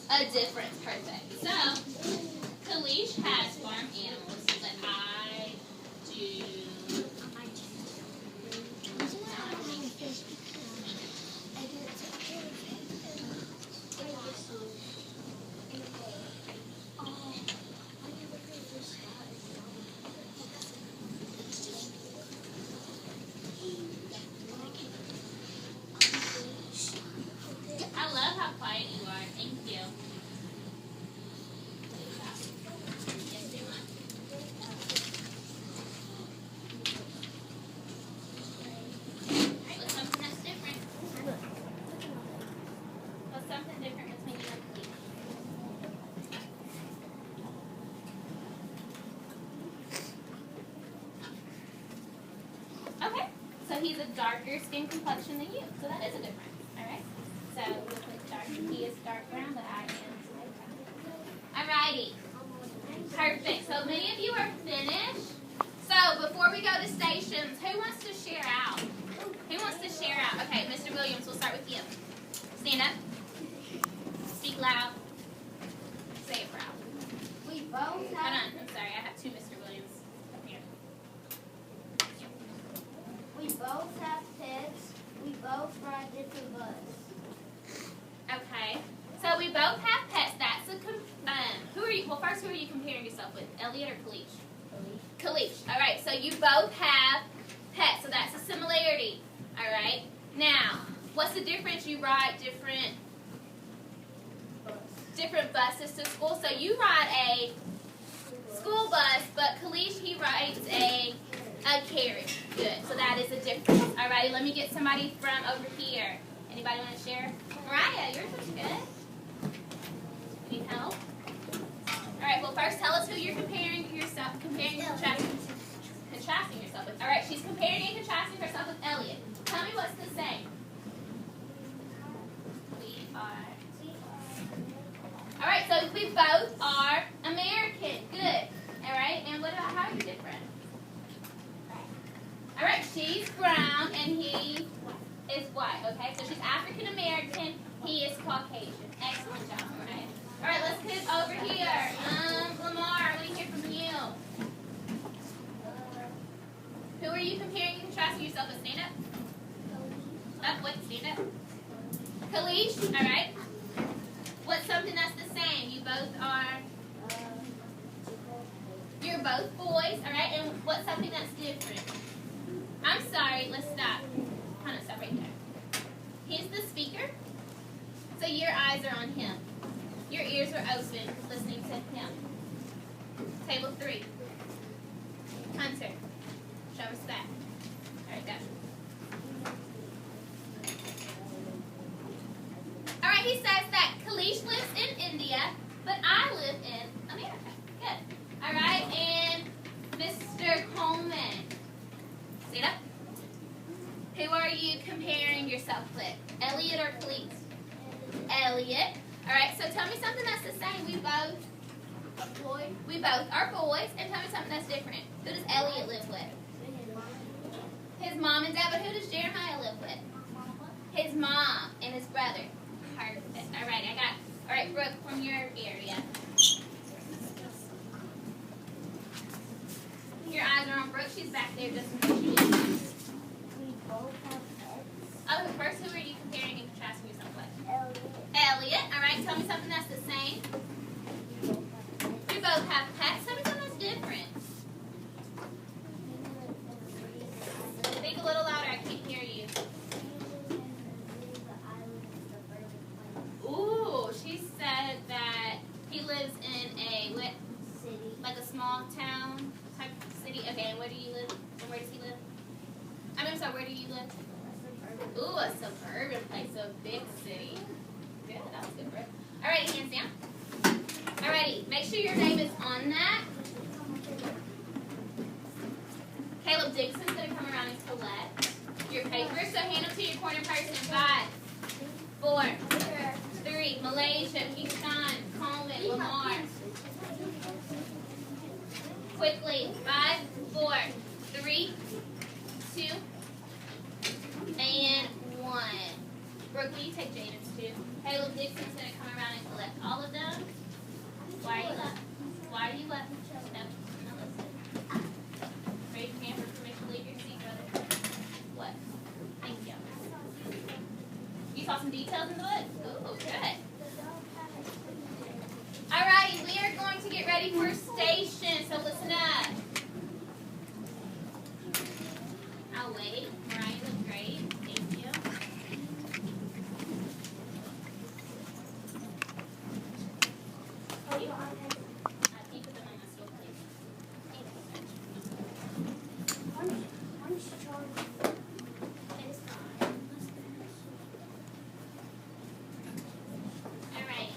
a difference. Perfect. So, Kalish has farm animals that I do. I love how quiet you are. Thank you. Alright, what's something that's different? What's something different between you and Kalish? Okay, so he's a darker skin complexion than you, so that is a difference. Alright, so we'll put darker. He is dark brown, but I am light brown. Alrighty, perfect. So many of you are finished. So before we go to stations, who wants to share out? Who wants to share out? Okay, Mr. Williams, we'll start with you. Stand up. Speak loud. Say it proud. We both Hold have. on, I'm sorry, I have two Mr. Williams up here. We both have pets. We both ride different bus. Okay. So we both have pets. That's a who are you? Well, first, who are you comparing yourself with, Elliot or Kalish? Kalish. All right. So you both have pets. So that's a similarity. All right. Now, what's the difference? You ride different buses to school. So you ride a school bus, but Kalish, he rides a carriage. Good. So that is a difference. All righty. Let me get somebody from over here. Anybody want to share? Mariah, yours was good. Need help? All right. Well, first, tell us who you're comparing yourself, contrasting yourself with. All right. She's comparing and contrasting herself with Elliot. Tell me what's the same. We are. All right. So we both are American. Good. All right. And what about how are you different? All right. She's brown and he is white. Okay. So she's African American. He is Caucasian. Excellent job. All right. All right, let's get over here. Lamar, I want to hear from you. Who are you comparing and contrasting yourself with? Stand up. Up, what? Stand up. Kalish, all right. What's something that's the same? You both are. You're both boys, all right. And what's something that's different? I'm sorry. Let's stop. Kind of stop right there. He's the speaker, so your eyes are on him. Your ears are open listening to him. Table 3. Hunter. Show respect. All right, go. All right, he says that Kalish lives in India, but I live in America. Good. All right, and Mr. Coleman. Stand up. Who are you comparing yourself with? Elliot or Kalish? Elliot. All right, so tell me something that's the same. We both are boys, and tell me something that's different. Who does Elliot live with? His mom and dad, but who does Jeremiah live with? His mom and his brother. Perfect. All right, Brooke, from your area. Your eyes are on Brooke. She's back there just in case you didn't. We both have pets. Oh, first, who are you comparing and contrasting yourself with? Elliot. All right, tell me something that's the same. We both have pets. Tell me something that's different. Speak a little louder. I can't hear you. Ooh, she said that he lives in a City. like a small town type city. Okay, and where do you live? And where does he live? I'm sorry, where do you live? Ooh, a suburban place, a big city. Good, that was good, Brooke. Alrighty, hands down. Alrighty, make sure your name is on that. Caleb Dixon's going to come around and collect your paper. So hand them to your corner person. 5, 4, 3, Malaysia, Keyshawn, Coleman, Lamar. Quickly, 5, 4, 3, 2, and 1. Brooke, will you take Jaden's too? Caleb Dixon's going to come around and collect all of them. Why are you left? Why are you left? No, listen. Raise your hand for permission to leave your seat, brother. What? Thank you. You saw some details in the book? Ooh, good. Alrighty, we are going to get ready for station, so listen up. I'll wait. Mariah looked great. Thank you. Can you put them on the stove, please? It is fine. Alright.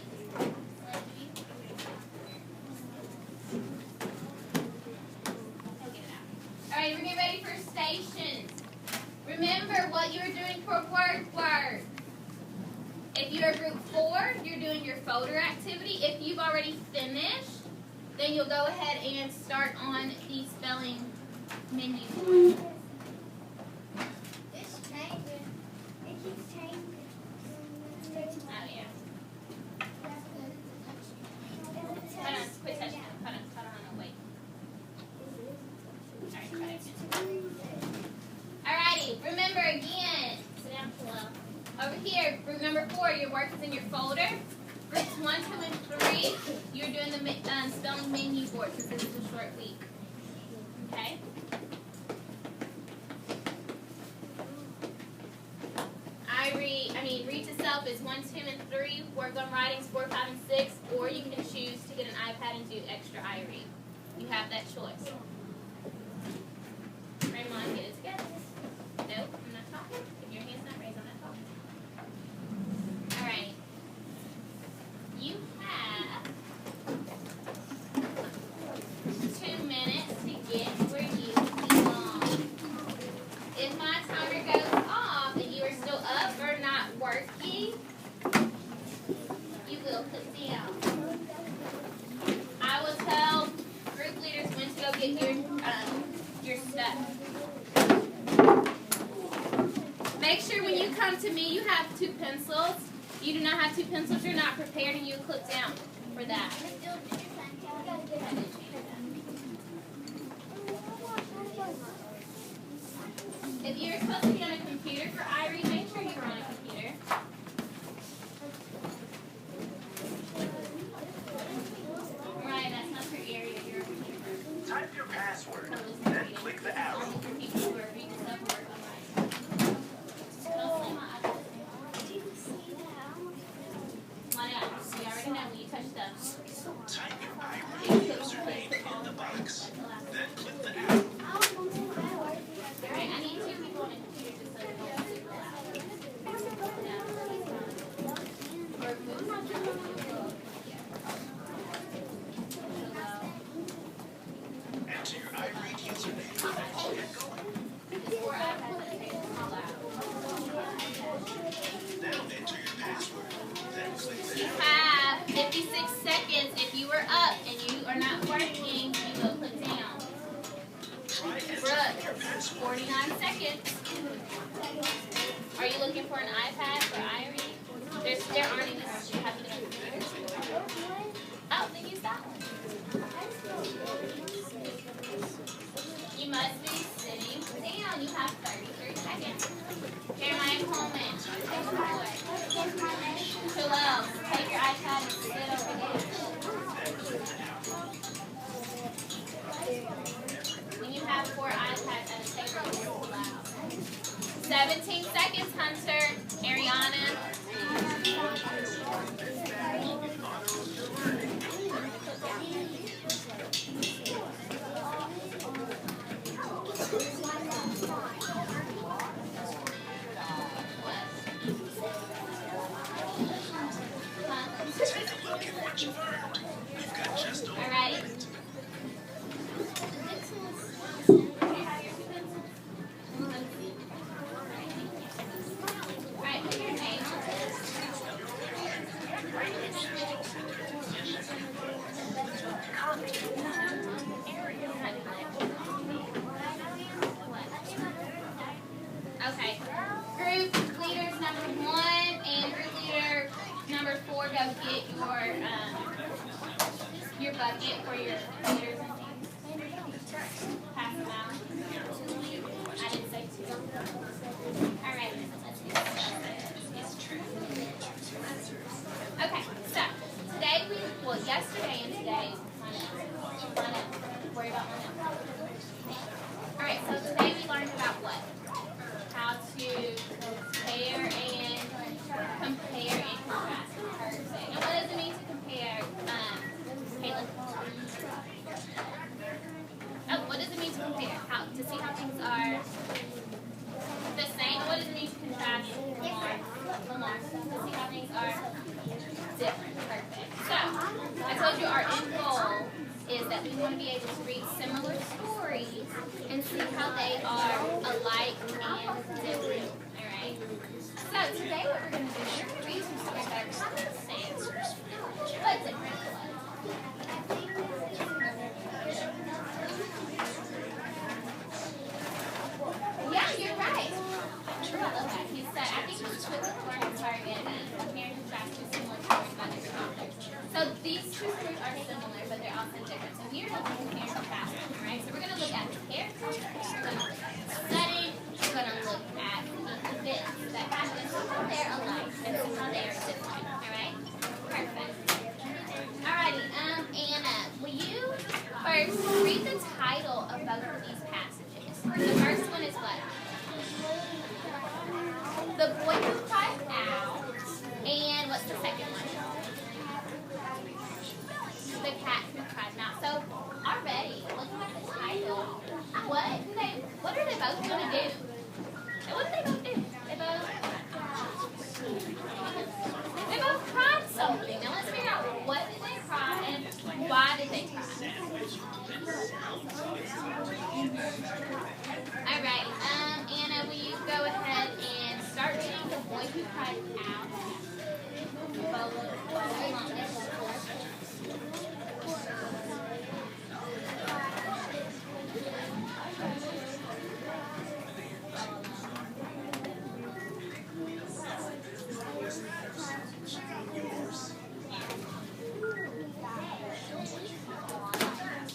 Alright, we're getting ready for stations. Remember what you were doing for word work. If you're group 4, you're doing your folder activity. If you've already finished, then you'll go ahead and start on the spelling menu. It's changing. It keeps changing. Oh, yeah. Hold on, quit touching it. Hold on, wait. Alright, try it again. Alrighty, remember again. Sit down below. Over here, group number 4, your work is in your folder. Groups 1, 2, and 3, you're doing the spelling menu board since this is a short week. Okay? Read to self is 1, 2, and 3. Work on writings 4, 5, and 6. Or you can choose to get an iPad and do extra iRead. You have that choice. Raymond, get it together. Nope, I'm not talking. If your hand's not raised, I'm not talking. Alright. You have 2 minutes to get where you belong. If my timer goes off and you are still up or not working, you will put down. I will tell group leaders when to go get your stuff. Make sure when you come to me you have 2 pencils. If you do not have 2 pencils, you're not prepared, and you click down for that. If you're supposed to be on a computer for iRead, make sure you're on a computer. Right, that's not your area, you're a computer. Type your password, then click the arrow. On the computer, where read the stuff work on right. Don't slam my iPad. Why not? You already know when you touch them. Type your iRead username in the box, then click the arrow. Alright, I need 2 people on a computer just so they don't super loud. Or move my Enter your iRead username and get going. Or iPad that takes all out. Now enter your password, then click the You arrow. have 56 seconds. If you are up and you are not working, you will put down. Try entering your Brooke, password. 49 seconds. Are you looking for an iPad for iRead? There aren't any. You have to get on the computer. Oh, then use that one. You must be sitting down. You have 33 seconds. Jeremiah Coleman. Joel, take your iPad and sit over there. When you have 4 iPads at a table, it's allowed. 17 seconds, Hunter. Ariana. Take a look at what you've earned. You've got just over a Alright. minute. Alright, put your name. Okay. Group leaders number 1. go get your bucket for your computers and things. Pass them out. I didn't say two. All right, let's get started. Okay, so today yesterday and today, line up. Worry about line up. All right, so today we learned about what? How to compare and contrast. Perfect. And what does it mean to compare, Caleb? Oh, what does it mean to compare? To see how things are the same. What does it mean to contrast? Lamar. To see how things are different. Perfect. So, I told you our end goal is that we want to be able to read similar stories and see how they are alike and different. Alright? So today what we're going to do is we're going to read some stories that are kind of the same, but different. Yeah, you're right. I love that. He said, I think we should put the learning target and compare and contrast two similar stories about different authors. So these two stories are similar, but they're also different. So we're going to compare and contrast them, right? So we're going to look at the characters, we're going to look at the setting, we're going to look at the events that happen, how they're alike, and how they are different. Alright? Perfect. Alrighty, Anna, will you first read the title of both of these passages? The first one is what? The Boy Who Cried Out. And what's the second one? The Cat Who Cried Not. So already, looking at the title, what are they both going to do? And what did they both do? They both cried something. Now let's figure out what did they cry and why did they cry. Alright, Anna, will you go ahead and start reading The Boy Who Cried Out?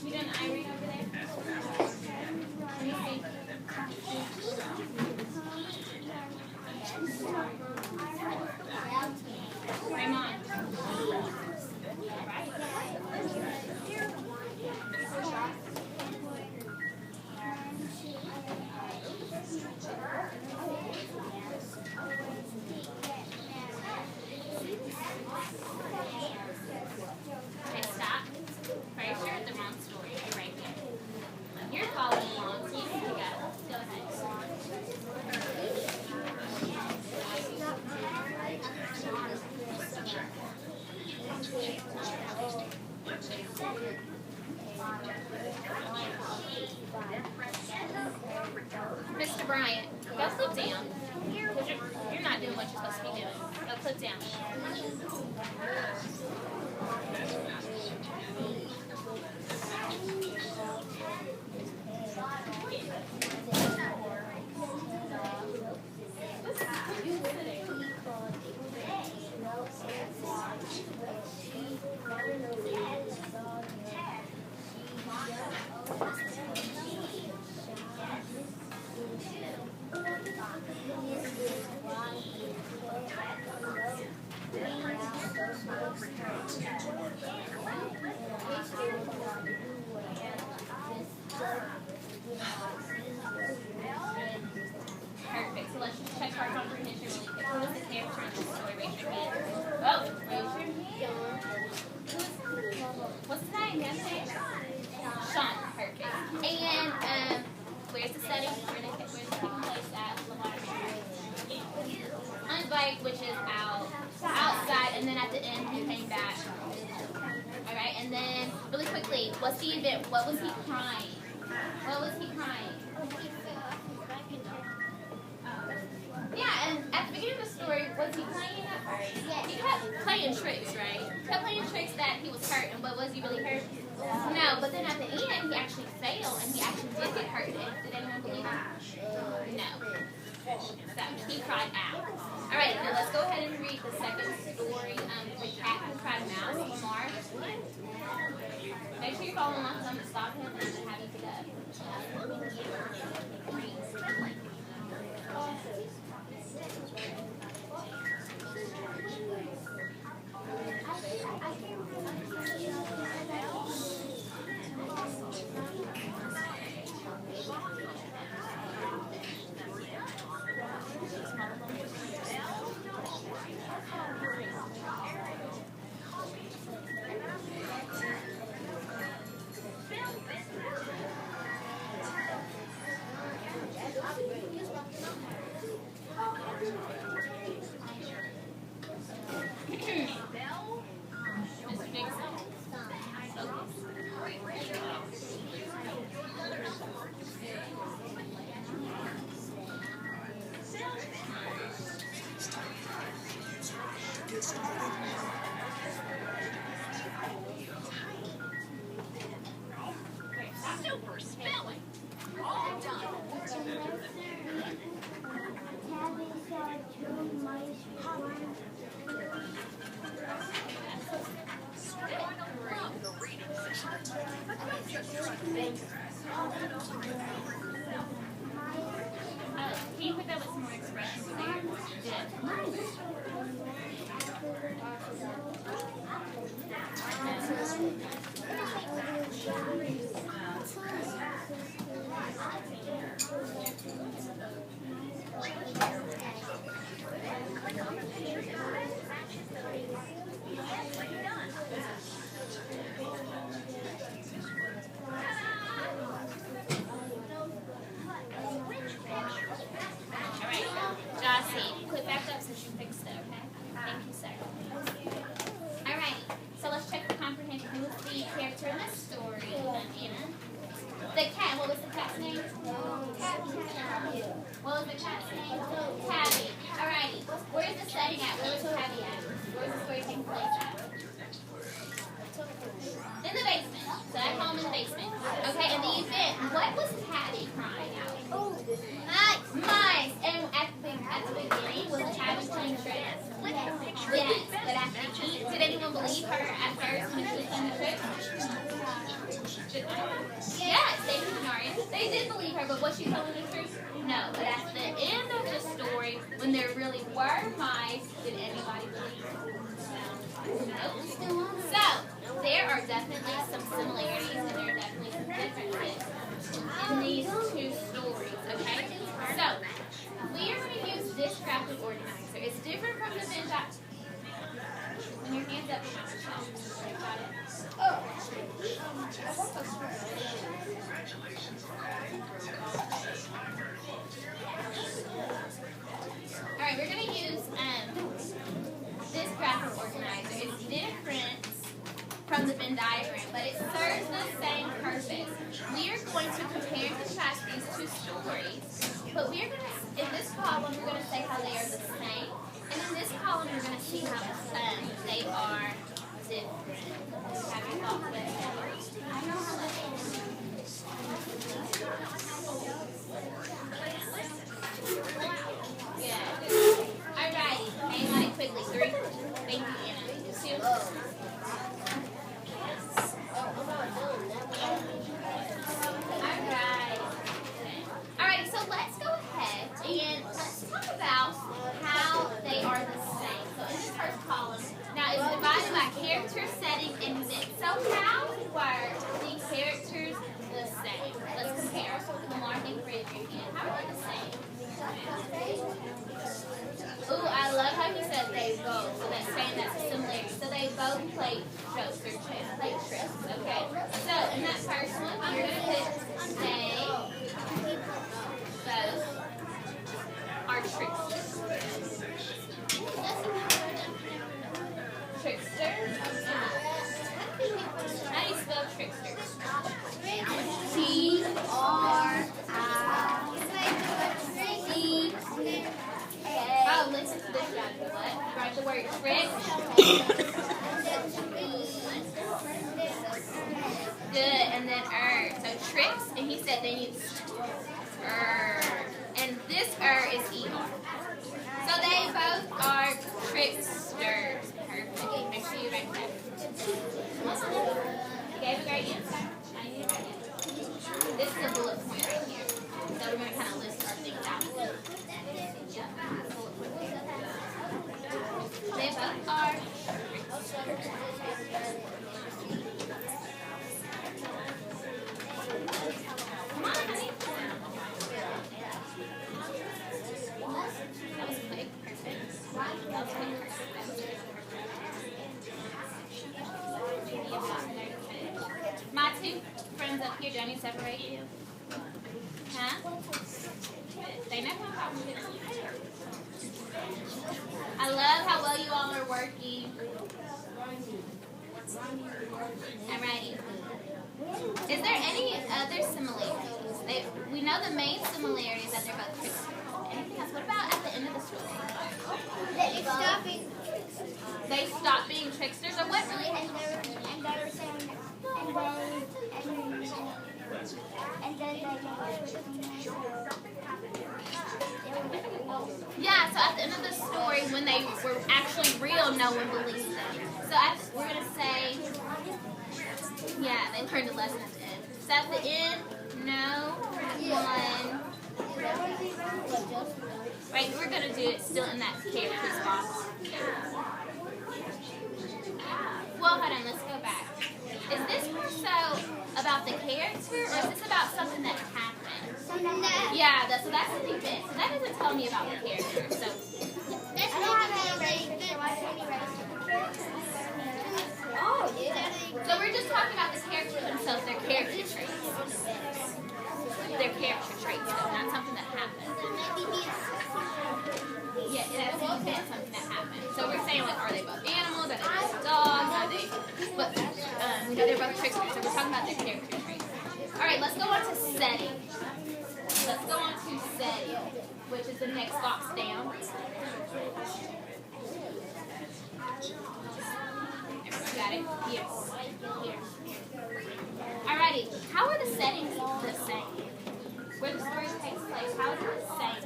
You done Irene over there? Let me see. Raymond. Okay, stop. Pretty sure it's the wrong story. You're right there. You're following along, so you can pick up. Go ahead. Mr. Bryant, go flip down. You're not doing what you're supposed to be doing. Go flip down. Perfect. So let's just check our comprehension really quick. Who is the character in this story? Raise your hand. Oh, raise your hand. What's his name? Sean. Perfect. And where's the setting? Where's the taking place at? On bike, which is outside, and then at the end he came back. All right, and then really quickly, what's the event? What was he crying? What was he crying? Yeah, and at the beginning of the story, was he playing at first? Yeah. He kept playing tricks, right? He kept playing tricks that he was hurt, but was he really hurt? No, but then at the end, he actually failed, and he actually did get hurt. Did anyone believe that? No. So he cried out. All right, now let's go ahead and read the second story, The Cat Who Cried Mouse. Lamar, make sure you're following along, so I'm going to stop him and then have you pick up. Mr. Dixon. Super spelling. All done. Tabby saw two mice run. Can you put that with some more expressions there? Good. Alright, Jossie, click back up since you fixed it, okay? Thank you, sir. Alright, so let's check the comprehension. Who was the character in the story? Anna. The cat, what was the cat's name? What was the cat's name? Tabby. Alrighty, where's the setting at? Where was Tabby at? Where was the story taking place at? In the basement. So at home in the basement. Okay, and the event, what was Tabby crying out? Mice! And at the beginning, was Tabby playing tricks? Yes, but after did anyone believe her at first when she was playing the tricks? Yes, they did. They did believe her, but was she telling the truth? No, but at the end of the story, when there really were mice, did anybody believe her? Nope. So, there are definitely some similarities and there are definitely some differences in these two stories, okay? So, we are going to use this graphic organizer. It's different from the Venn diagram. When your hand's up, got it? Alright, we're going to use this graphic organizer. It's different from the Venn diagram, but it serves the same purpose. We are going to compare and contrast these two stories, but we're going to, in this column, we're going to say how they are the same, and in this column, we're going to see how they are different. Have your thoughts with it? Yeah. Alrighty, hang on it quickly. 3. Thank you, Anna. 2. Alright, so let's go ahead and let's talk about how they are the same. So in this first column, now it's divided by character, setting, and event. So how were the characters the same? Let's compare. Lamar, think for your hand. How are they the same? Ooh, I love how he said they both. So that's saying that's a similarity. So they both played jokes or played tricks. Okay. So in that first one, you're gonna put they both are tricksters. Tricksters. How do you spell trickster? T-R-I-C. Oh, listen to this guy. What? Write the word trick. Good, and then so tricks, and he said they need and this is Come on, honey. That was quick. Perfect. That was quick. Perfect. My two friends up here, do I need to separate you? Huh? They never have a problem with it. I love how well you all are working. Alrighty. Is there any other similarities? We know the main similarity is that they're both tricksters. Anything else? What about at the end of the story? They stopped being tricksters, or what really? And they were saying, and then Yeah, so at the end of the story, when they were actually real, no one believed them. So we're going to say, yeah, they learned a lesson at the end. So at the end, no one. Right, we're going to do it still in that character's box. Well, hold on, let's go back. Is this more so about the character, or is this about something that happened? Yeah, so that's an event. So that doesn't tell me about the character. So that's not So we're just talking about the character themselves, their character traits. Their character traits, though, not something that happened. Yeah, that's an event, something that happened. So we're saying, like, are they both animals? Are they both dogs? Are they? But we know they're both tricksters, so we're talking about their character traits. All right, let's go on to setting. Let's go on to setting, which is the next box down. Everyone got it? Here. Alrighty, how are the settings the same? Where the story takes place, how is it the same?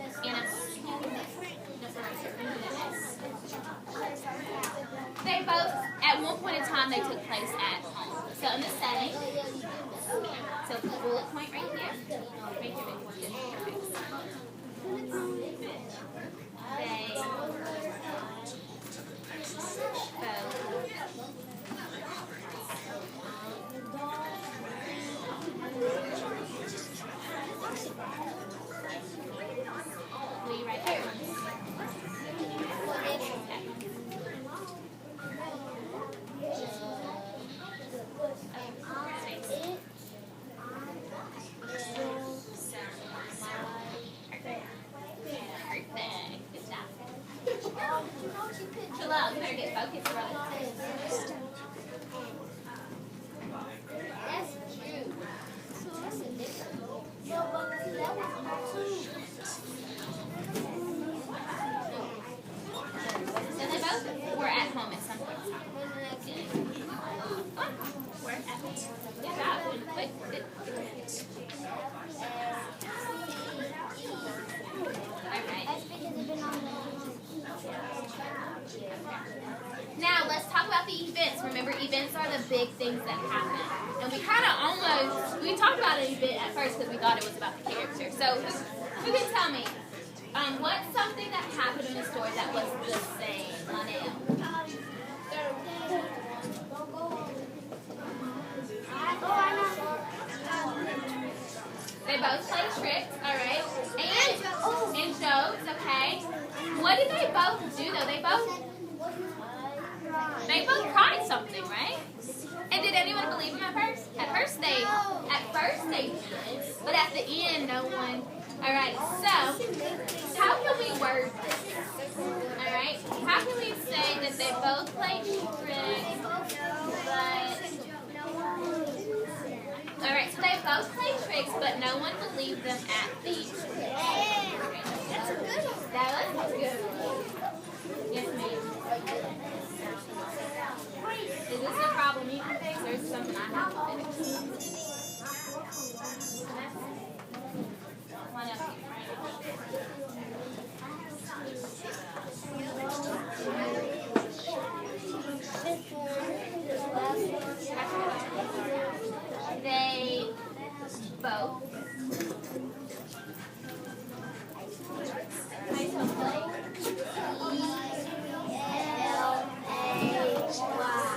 They both, at one point in time, they took place at home. So in the setting, so bullet point right here. Right here, will you write that one? Chill out, you better get focused, bro. That's true. That's a different. So they both were at home at some point in time. We're at home. Good job. Quick. Now let's talk about the events. Remember, events are the big things that happen. And we kind of we talked about an event at first because we thought it was about the character. So who can tell me, what's something that happened in the story that was the same? They both play tricks, alright? And jokes, okay? What did they both do though? They both tried something, right? And did anyone believe them at first? At first they did, but at the end no one. Alright, so how can we word this? Alright, how can we say that they both played tricks, but alright, so they both played tricks, but no one believed them at the That's a good one. That was a good one. Yes, ma'am. Is this a problem you can fix, or is it something I have to fix? Come on up here. They both. E-L-A-Y.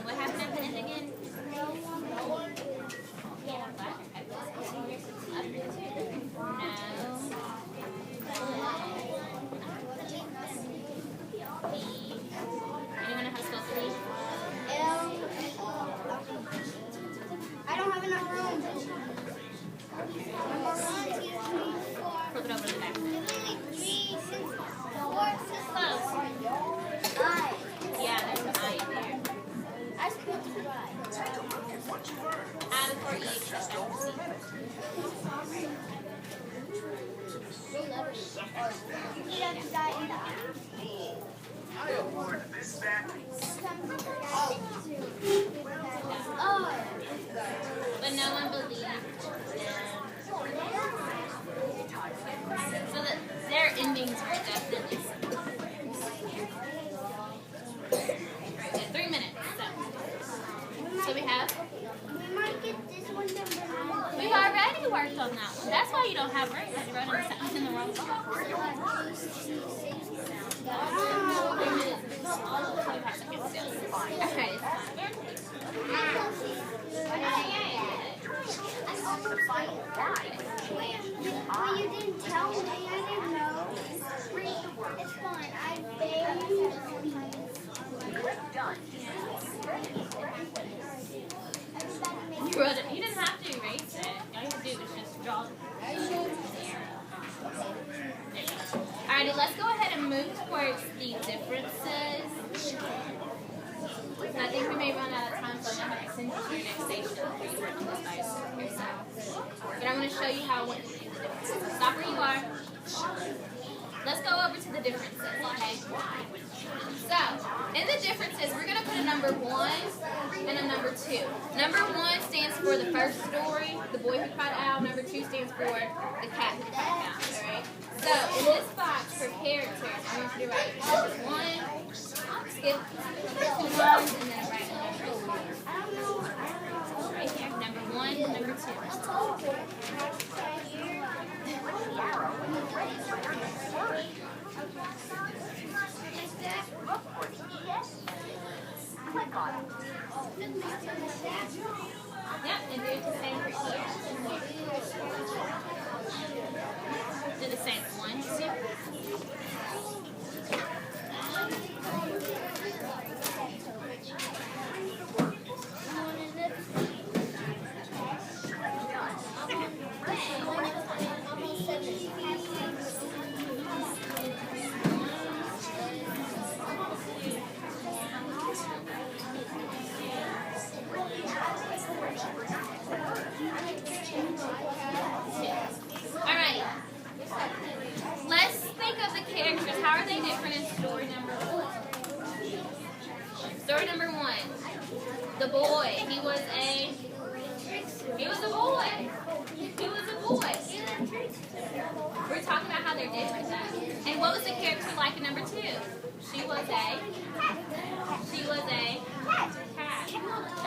What happened at the end again? Anyone know how to spell 3? I don't have enough room. Number 1, 2, 3, 4. Flip it over to the back. 3, 6, 4, 6, Close. 5. Yeah, there's an I in there. I spelled it right. I before E except after C. You have to die in the eye. I award this back. Oh. But no one believed them. So that their endings were definitely similar. Right, 3 minutes. So we have. We might get this one number 1. We've already worked on that one. That's why you don't have room. You wrote in sentence in the wrong box. Okay, Well, you didn't tell me. I didn't know. It's fine. I begged you. you wrote it. You didn't have to erase it. All you have to do is just draw the Alrighty, let's go ahead and move towards the differences. I think we may run out of time, so I'm going to send you to your next station for you to work on this by yourself. But I'm going to show you how I want to do the differences. Stop where you are. Let's go over to the differences, okay? So, in the differences, we're going to put a number 1 and a number 2. Number 1 stands for the first story, the boy who cried owl. Number 2 stands for the cat who cried owl, alright? So, in this box for characters, I want you to write number 1, skip 2 lines, and then write a number 2. Right here, number 1 and number 2. Click on it. Yep, and do the same for here. Do the same. 1, Alright. Let's think of the characters. How are they different in story number 1? Story number 1. The boy. He was a boy. He was a boy. We're talking about how they're different though. And what was the character like in number 2? She was a cat.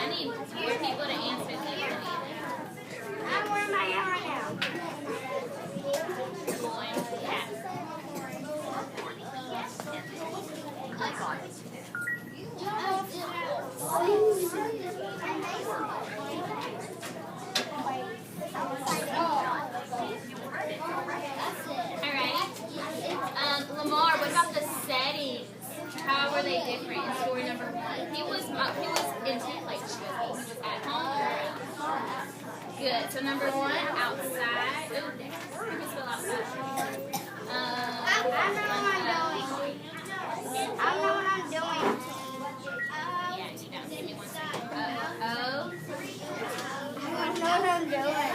I need more people to answer this. I'm wearing my hair right now. Boy, cat. Click on it. Alright. Lamar, what about the settings? How were they different in story number 1? He was in 2 places. He was at home or out. Good. So number 1, outside. Ooh, there. You can spell outside. I know what I'm doing. Yeah, you don't. Give me 1 second. Oh. I know what I'm doing.